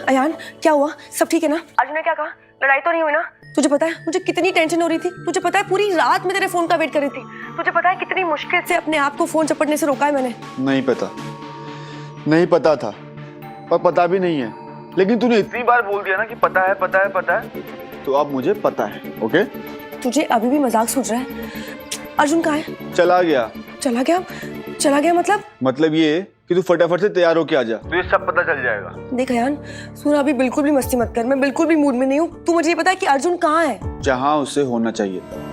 अयान, क्या हुआ? सब ठीक है ना? अर्जुन ने क्या कहा? लड़ाई तो नहीं हुई ना? तुझे पता है मुझे कितनी टेंशन हो रही थी? तुझे पता है पूरी रात मैं तेरे फोन का वेट कर रही थी। तुझे पता है कितनी मुश्किल से अपने आप को फोन चपटने से रोका है मैंने। नहीं पता, नहीं पता था, पर पता भी नहीं है। लेकिन तूने इतनी बार बोल दिया ना कि पता है पता है पता है, तो अब मुझे पता है। ओके? तुझे अभी भी मजाक सूझ रहा है? अर्जुन कहाँ है? चला गया। चला गया? चला गया मतलब ये कि तू फटाफट से तैयार होके आ जा, तुझे सब पता चल जाएगा। देख अयान, सुन अभी बिल्कुल भी मस्ती मत कर, मैं बिल्कुल भी मूड में नहीं हूँ। तू मुझे ये पता है कि अर्जुन कहाँ है? जहाँ उसे होना चाहिए था।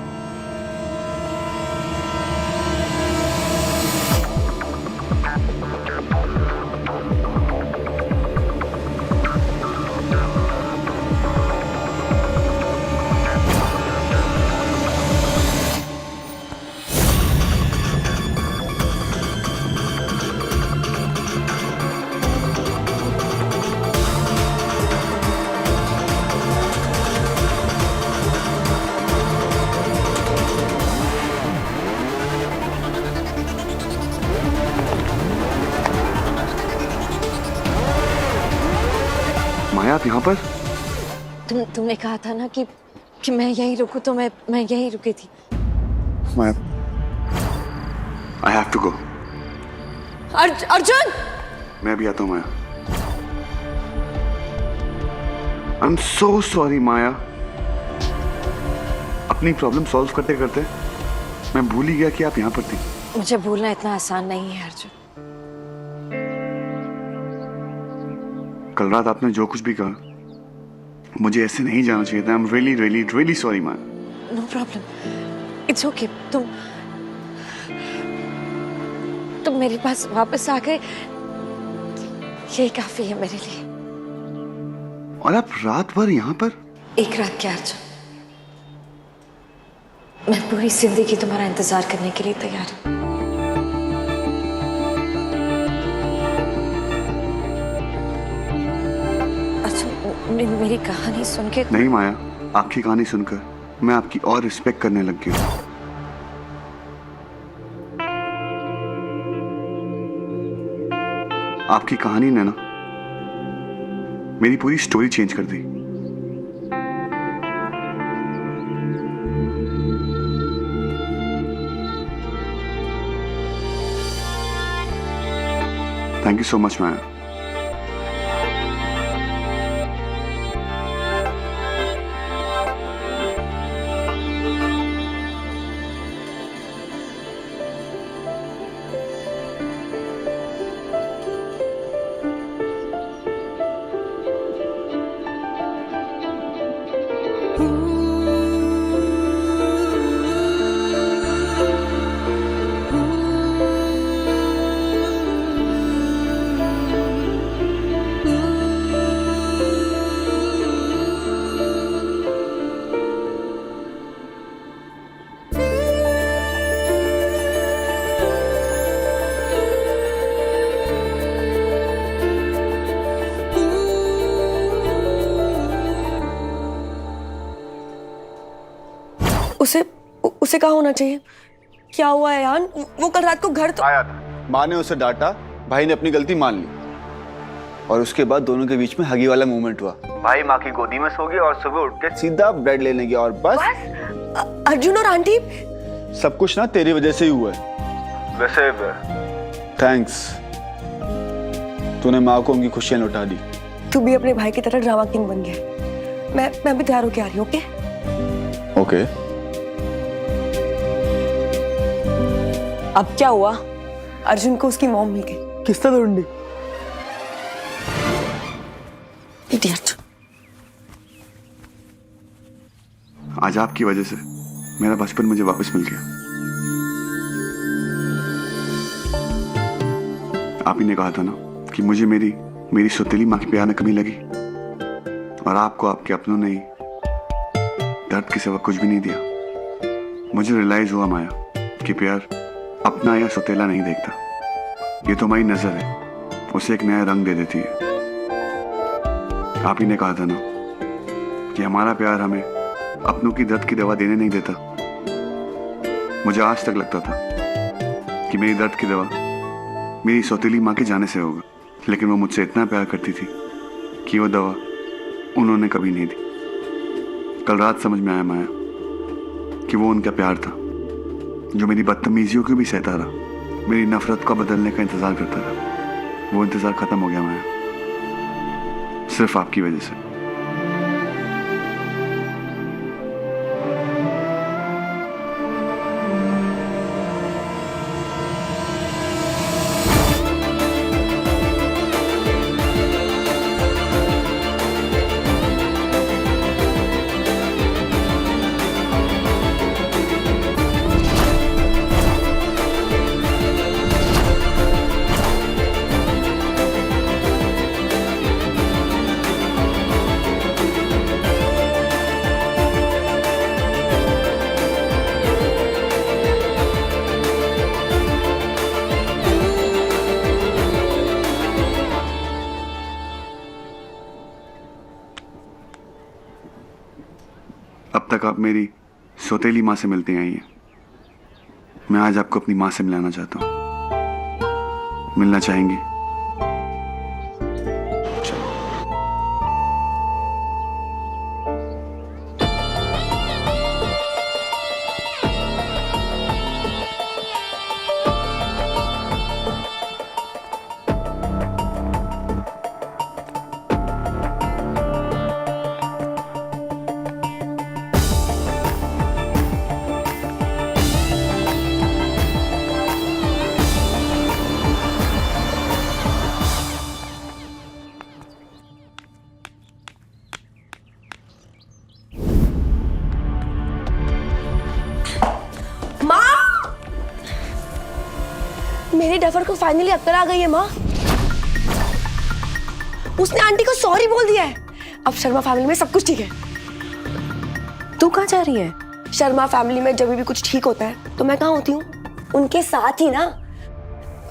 माया, आप यहाँ पर? तुमने कहा था ना कि मैं यहीं रुकूं, तो मैं यहीं रुकी थी। माया, I have to go. Arjun! मैं अभी आता हूँ माया। I'm so sorry माया। अपनी प्रॉब्लम सॉल्व करते करते मैं भूल ही गया कि आप यहाँ पर थी। मुझे भूलना इतना आसान नहीं है अर्जुन। कल रात आपने जो कुछ भी कहा, मुझे ऐसे नहीं जाना चाहिए था। I'm really really really sorry Maya. No problem, it's okay. तुम मेरे पास वापस आ गए, यही काफी है मेरे लिए। और आप रात भर यहाँ पर? एक रात क्या अर्जुन, मैं पूरी जिंदगी तुम्हारा इंतजार करने के लिए तैयार हूँ। मेरी कहानी सुन के? नहीं माया, आपकी कहानी सुनकर मैं आपकी और रिस्पेक्ट करने लग गया हूँ। आपकी कहानी ने ना मेरी पूरी स्टोरी चेंज कर दी। थैंक यू सो मच माया। उसे कहाँ होना चाहिए? क्या हुआ है यान? वो कल रात को घर तो आया था। माँ ने उसे डांटा, भाई ने अपनी गलती मान ली, और उसके बाद दोनों के बीच में हगी वाला मूवमेंट हुआ। भाई माँ की गोदी में सो गया और सुबह उठ के सीधा ब्रेड लेने गया, और बस। अर्जुन और आंटी? सब कुछ ना तेरी वजह से ही हुआ है। वैसे थैंक्स, तूने माँ को उनकी खुशियां लौटा दी। तू भी अपने भाई की तरह ड्रामा किंग बन गया। मैं भी तैयार होके आ रही हूँ। Okay okay. अब क्या हुआ? अर्जुन को उसकी मॉम मिल गई। किसने ढूंढी? इडियट। आज आपकी वजह से मेरा बचपन मुझे वापस मिल गया। आप ही ने कहा था ना कि मुझे मेरी सौतेली माँ की प्यार न कमी लगी, और आपको आपके अपनों ने दर्द के सिवा कुछ भी नहीं दिया। मुझे रियलाइज हुआ माया कि प्यार अपना या सौतेला नहीं देखता, ये तो हमारी नजर है, उसे एक नया रंग दे देती है। आप ही ने कहा था ना कि हमारा प्यार हमें अपनों की दर्द की दवा देने नहीं देता। मुझे आज तक लगता था कि मेरी दर्द की दवा मेरी सौतेली माँ के जाने से होगा, लेकिन वो मुझसे इतना प्यार करती थी कि वो दवा उन्होंने कभी नहीं दी। कल रात समझ में आया माया कि वो उनका प्यार था जो मेरी बदतमीजियों को भी सहता रहा, मेरी नफरत को बदलने का इंतजार करता रहा। वो इंतजार खत्म हो गया माया, सिर्फ आपकी वजह से। अब तक आप मेरी सौतेली माँ से मिलती आई हैं, मैं आज आपको अपनी माँ से मिलाना चाहता हूँ। मिलना चाहेंगी? मेरे डफर को फाइनली अक्ल आ गई है माँ। उसने आंटी को सॉरी बोल दिया है। अब शर्मा फैमिली में सब कुछ ठीक है। तू कहाँ जा रही है? शर्मा फैमिली में जब भी कुछ ठीक होता है तो मैं कहाँ होती हूँ? उनके साथ ही ना।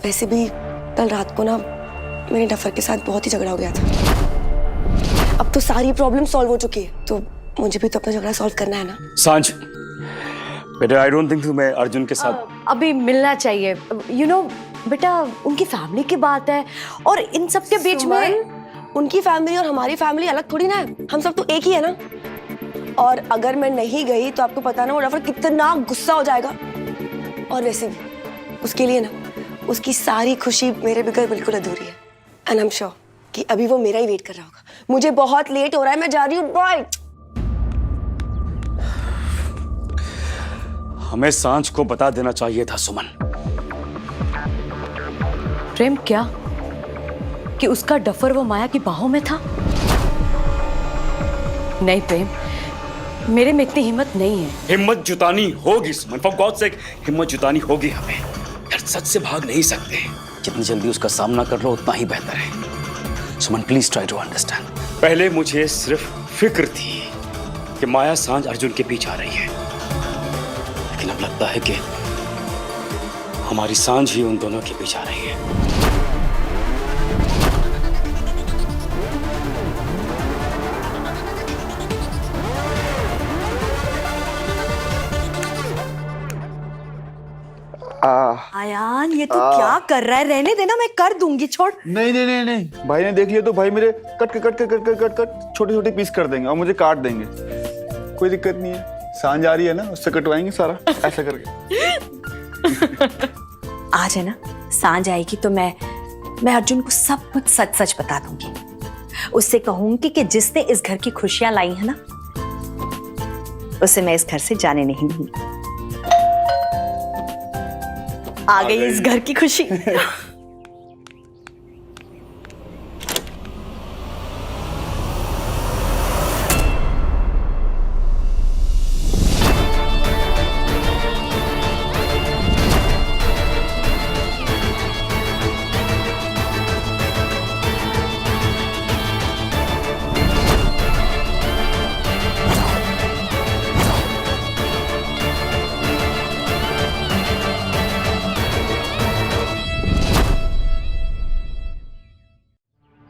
वैसे भी कल रात को ना मेरे डफर के साथ बहुत ही झगड़ा हो गया था। अब तो सारी प्रॉब्लम सॉल्व हो चुकी है, तो मुझे भी तो अपना झगड़ा सॉल्व करना है ना। सांझ, बेटा आई डोंट थिंक तुम्हें अर्जुन के साथ अभी मिलना चाहिए। यू नो बेटा, उनकी फैमिली की बात है और इन सब के बीच में उनकी फैमिली और हमारी फैमिली अलग थोड़ी ना है, हम सब तो एक ही है ना। और अगर मैं नहीं गई तो आपको पता ना वो डफर कितना गुस्सा हो जाएगा। और वैसे भी उसके लिए ना उसकी सारी खुशी मेरे बगैर बिल्कुल अधूरी है। एंड आई एम श्योर कि अभी वो मेरा ही वेट कर रहा होगा। मुझे बहुत लेट हो रहा है, मैं जा रही हूँ। बाय। हमें सांझ को बता देना चाहिए था सुमन। प्रेम क्या कि उसका डफर वो माया की बाहों में था? नहीं प्रेम, मेरे में इतनी हिम्मत नहीं है। हिम्मत जुटानी होगी सुमन, फॉर गॉड सेक हिम्मत जुटानी होगी हमें। यार सच से भाग नहीं सकते, जितनी जल्दी उसका सामना कर लो उतना ही बेहतर है। सुमन प्लीज ट्राई टू अंडरस्टैंड। पहले मुझे सिर्फ फिक्र थी कि माया सांझ अर्जुन के पीछे आ रही है, लेकिन अब लगता है कि हमारी सांझ ही उन दोनों के पीछे आ रही है। आयान, ये तू क्या कर रहा है? रहने देना, मैं कर दूंगी, छोड़। नहीं नहीं नहीं नहीं, भाई ने देख लिया तो भाई मेरे कट छोटे छोटे पीस कर देंगे और मुझे काट देंगे। कोई दिक्कत नहीं है, सांझ आ रही है ना, उससे कटवाएंगे सारा ऐसा करके। आज है ना, सांझ आएगी तो मैं अर्जुन को सब कुछ सच सच बता दूंगी। उससे कहूंगी कि जिसने इस घर की खुशियां लाई है ना, उसे मैं इस घर से जाने नहीं दूंगी। आ गई इस घर की खुशी।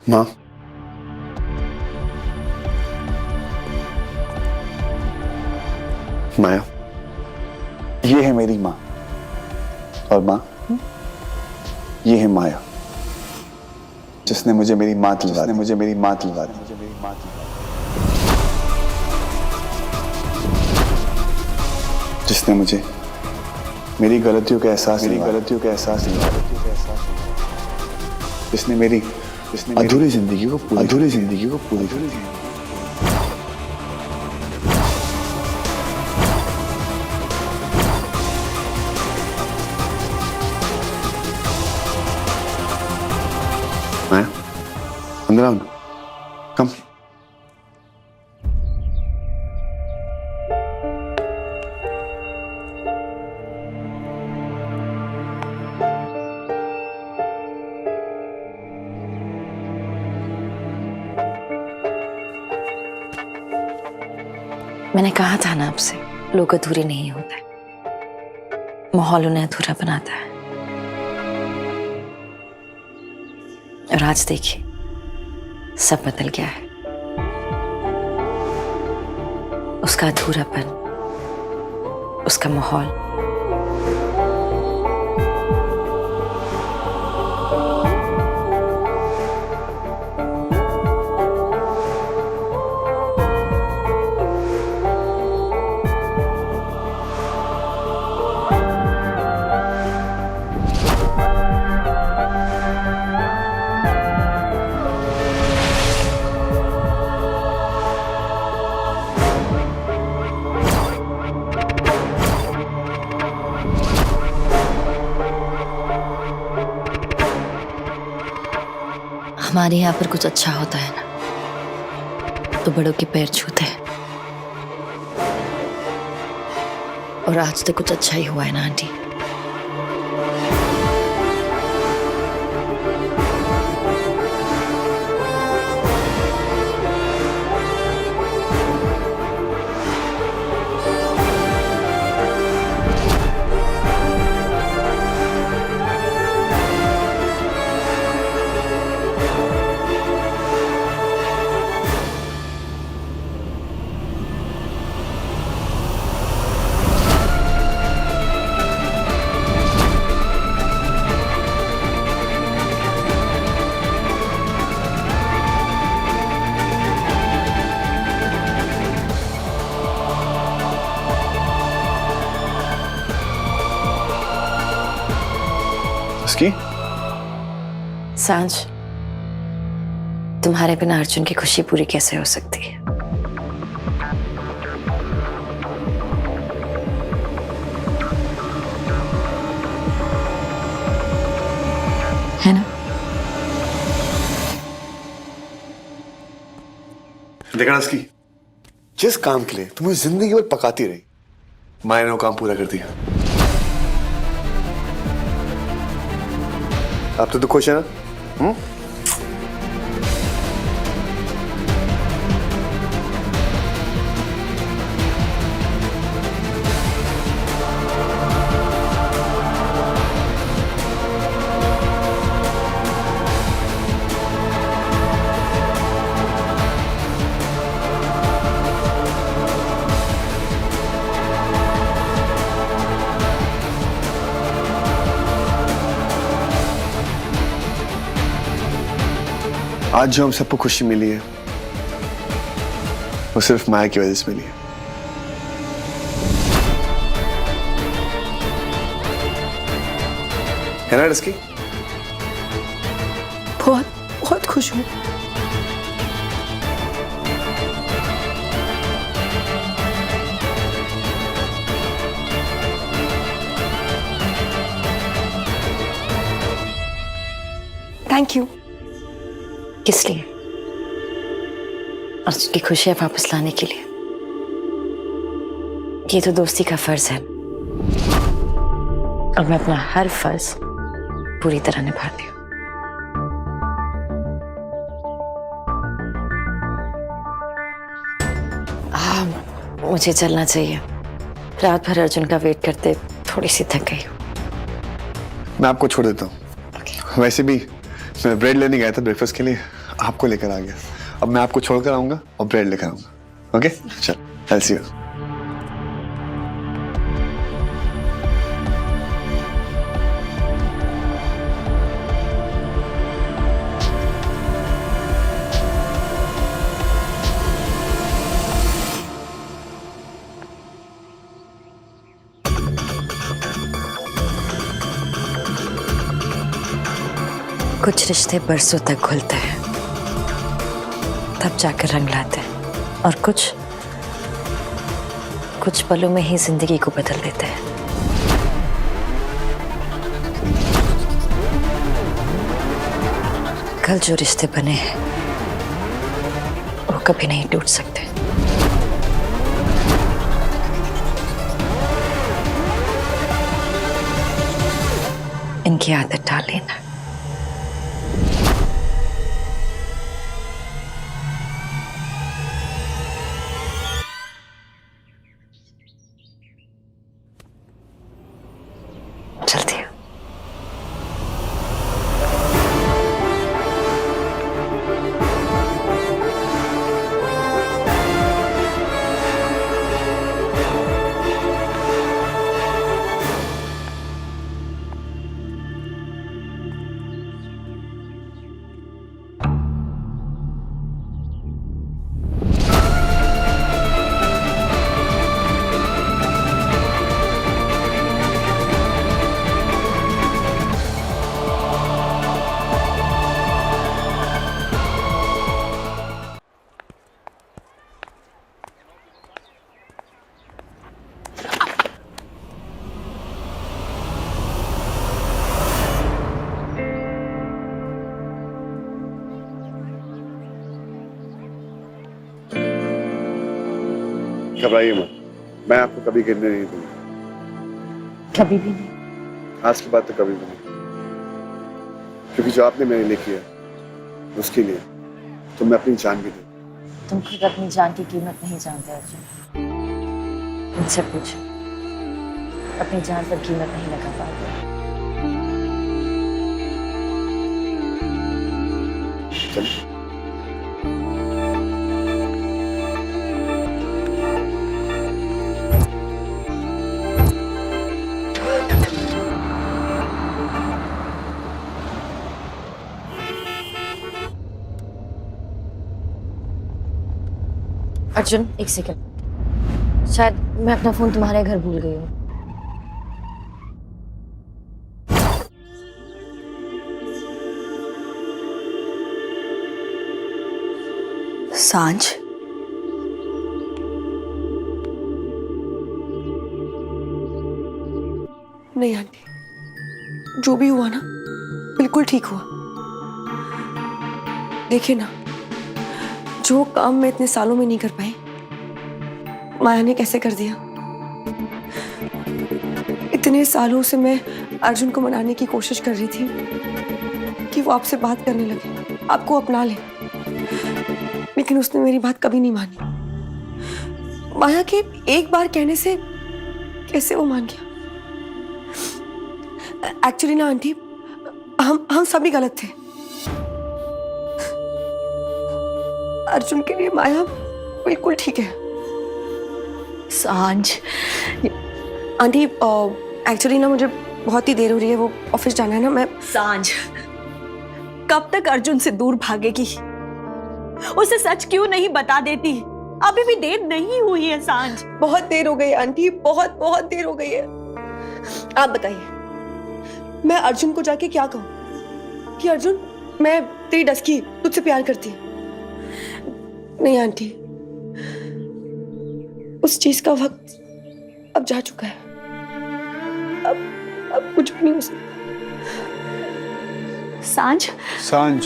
माँ, माया, ये है मेरी माँ। और माँ, ये है माया, जिसने मुझे मेरी माँ दिलवा दी, मुझे मेरी माँ दिलवा दी, मुझे मेरी माँ दिलवा दी, जिसने मुझे मेरी गलतियों का एहसास दिलवा दी, जिसने मेरी अधूरी जिंदगी को पूरी कर दी। माया, अंदर आओ ना, कम। मैंने कहा था ना आपसे, लोग अधूरे नहीं होते, माहौल उन्हें अधूरा बनाता है। और आज देखिए, सब बदल गया है। उसका अधूरापन, उसका माहौल। हमारे यहाँ पर कुछ अच्छा होता है ना, तो बड़ों के पैर छूते हैं। और आज तो कुछ अच्छा ही हुआ है ना आंटी। उसकी सांझ, तुम्हारे बिना अर्जुन की खुशी पूरी कैसे हो सकती है? है ना? देखा उसकी, जिस काम के लिए तुम्हें जिंदगी भर पकाती रही, माया ने वो काम पूरा कर दिया। अब तो खुश है ना? आज जो हम सबको खुशी मिली है, वो सिर्फ माया की वजह से मिली है। है ना रस्की? बहुत बहुत खुश हूँ। Thank you. किस लिए? अर्जुन की खुशियां वापस लाने के लिए। ये तो दोस्ती का फर्ज है और मैं अपना हर फर्ज पूरी तरह निभाती हूँ। मुझे चलना चाहिए। रात भर अर्जुन का वेट करते थोड़ी सी थक गई हूँ। मैं आपको छोड़ देता हूँ। वैसे भी मैं ब्रेड लेने गया था ब्रेकफास्ट के लिए, आपको लेकर आ गया। अब मैं आपको छोड़कर आऊंगा और ब्रेड लेकर आऊंगा। ओके चल, आई सी यू। कुछ रिश्ते बरसों तक घुलते हैं, तब जाकर रंग लाते हैं, और कुछ पलों में ही जिंदगी को बदल देते हैं। कल जो रिश्ते बने हैं वो कभी नहीं टूट सकते। इनकी आदत डाल लेना। चलती हूँ। घबराइए मत, मैं आपको कभी गिरने नहीं दूंगा। कभी भी नहीं। आज की बात तो कभी भी नहीं, क्योंकि जो आपने मेरे लिए किया उसके लिए तो मैं अपनी जान भी दूं। तुम खुद अपनी जान की कीमत नहीं जानते अर्जुन। मुझसे पूछो, अपनी जान पर कीमत नहीं लगा पाते। चलिए। अर्जुन एक सेकंड, शायद मैं अपना फोन तुम्हारे घर भूल गई हूँ। सांझ, नहीं आंटी, जो भी हुआ ना बिल्कुल ठीक हुआ। देखिए ना, जो काम मैं इतने सालों में नहीं कर पाई, माया ने कैसे कर दिया। इतने सालों से मैं अर्जुन को मनाने की कोशिश कर रही थी कि वो आपसे बात करने लगे, आपको अपना ले, लेकिन उसने मेरी बात कभी नहीं मानी। माया के एक बार कहने से कैसे वो मान गया। एक्चुअली ना आंटी, हम सभी गलत थे। अर्जुन के लिए माया बिल्कुल ठीक है। सांझ, आंटी एक्चुअली ना मुझे बहुत ही देर हो रही है, वो ऑफिस जाना है ना। मैं सांझ, कब तक अर्जुन से दूर भागेगी? उसे सच क्यों नहीं बता देती? अभी भी देर नहीं हुई है सांझ। बहुत देर हो गई है आंटी, बहुत बहुत देर हो गई है। आप बताइए, मैं अर्जुन को जाके क्या कहूँ कि अर्जुन मैं तेरी डस्की तुझसे प्यार करती हूँ? नहीं आंटी, उस चीज का वक्त अब जा चुका है। अब कुछ भी नहीं हो सकता। सांझ, सांझ,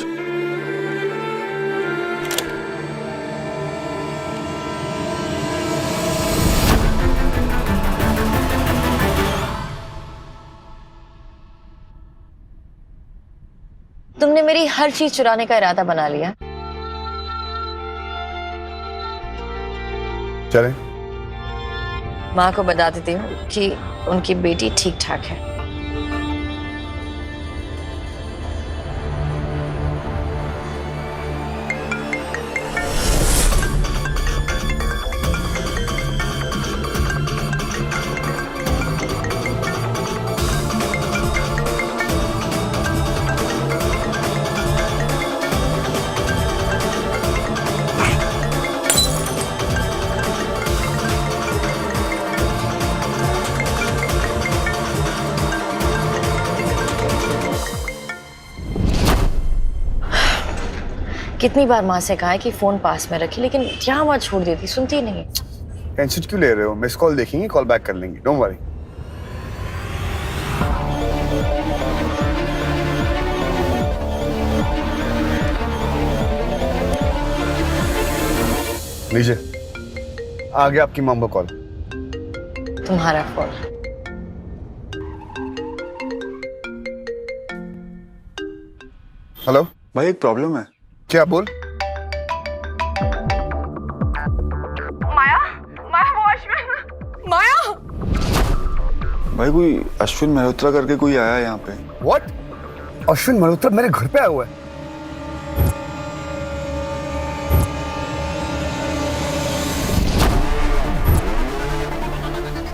तुमने मेरी हर चीज चुराने का इरादा बना लिया। चलें। माँ को बता देती हूँ कि उनकी बेटी ठीक ठाक है। कितनी बार माँ से कहा है कि फोन पास में रखी, लेकिन क्या वहाँ छोड़ देती, सुनती नहीं। टेंशन क्यों ले रहे हो? मिस कॉल देखेंगे, कॉल बैक कर लेंगे, डोंट वरी। लीजिए, आ गया आपकी मॉम का कॉल। तुम्हारा फोन। हेलो भाई एक प्रॉब्लम है। क्या? बोल। माया, माया वॉचमैन, माया। भाई कोई अश्विन मल्होत्रा करके कोई आया यहाँ पे। व्हाट? अश्विन मल्होत्रा मेरे घर पे आया हुआ है?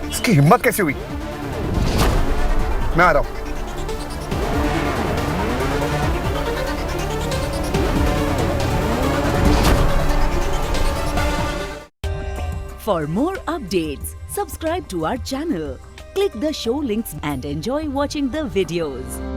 इसकी हिम्मत कैसे हुई? मैं आ रहा हूं। For more updates, subscribe to our channel, click the show links and enjoy watching the videos.